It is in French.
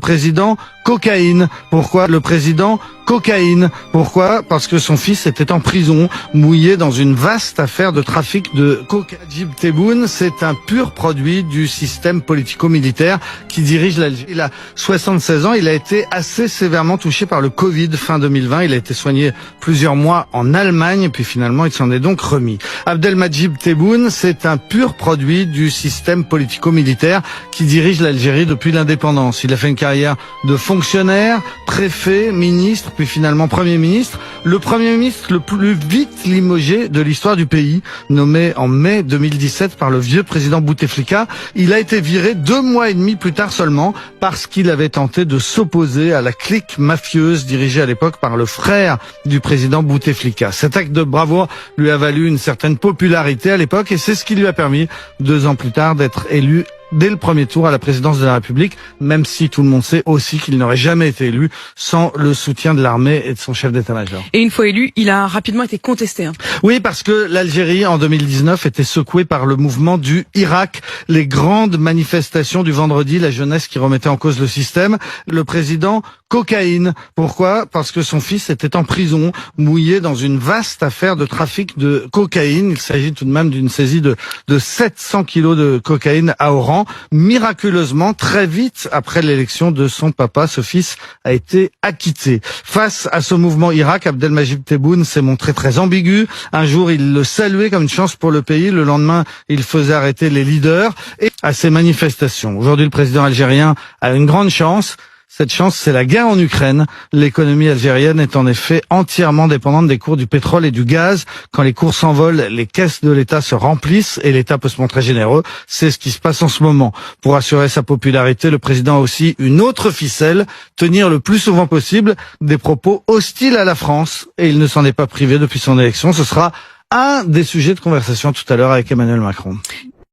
Président cocaïne. Pourquoi le président cocaïne? Pourquoi? Parce que son fils était en prison, mouillé dans une vaste affaire de trafic de cocaïne. Najib Tebboune, c'est un pur produit du système politico-militaire qui dirige l'Algérie. Il a 76 ans, il a été assez sévèrement touché par le Covid fin 2020. Il a été soigné plusieurs mois en Allemagne, puis finalement il s'en est donc remis. Abdelmadjid Tebboune, c'est un pur produit du système politico-militaire qui dirige l'Algérie depuis l'indépendance. Il a fait une carrière de fonctionnaire, préfet, ministre, puis finalement Premier ministre. Le Premier ministre le plus vite limogé de l'histoire du pays, nommé en mai 2017 par le vieux président Bouteflika. Il a été viré 2 mois et demi plus tard seulement parce qu'il avait tenté de s'opposer à la clique mafieuse dirigée à l'époque par le frère du président Bouteflika. Cet acte de bravoure lui a valu une certaine popularité à l'époque et c'est ce qui lui a permis 2 ans plus tard d'être élu dès le premier tour à la présidence de la République, même si tout le monde sait aussi qu'il n'aurait jamais été élu sans le soutien de l'armée et de son chef d'état-major. Et une fois élu, il a rapidement été contesté. Oui, parce que l'Algérie, en 2019, était secouée par le mouvement du Irak, les grandes manifestations du vendredi, la jeunesse qui remettait en cause le système. Le président cocaïne. Pourquoi? Parce que son fils était en prison, mouillé dans une vaste affaire de trafic de cocaïne. Il s'agit tout de même d'une saisie de 700 kilos de cocaïne à Oran. Miraculeusement, très vite après l'élection de son papa, ce fils a été acquitté. Face à ce mouvement Irak, Abdelmadjid Tebboune s'est montré très ambigu. Un jour, il le saluait comme une chance pour le pays. Le lendemain, il faisait arrêter les leaders et à ces manifestations. Aujourd'hui, le président algérien a une grande chance. Cette chance, c'est la guerre en Ukraine. L'économie algérienne est en effet entièrement dépendante des cours du pétrole et du gaz. Quand les cours s'envolent, les caisses de l'État se remplissent et l'État peut se montrer généreux. C'est ce qui se passe en ce moment. Pour assurer sa popularité, le président a aussi une autre ficelle, tenir le plus souvent possible des propos hostiles à la France. Et il ne s'en est pas privé depuis son élection. Ce sera un des sujets de conversation tout à l'heure avec Emmanuel Macron.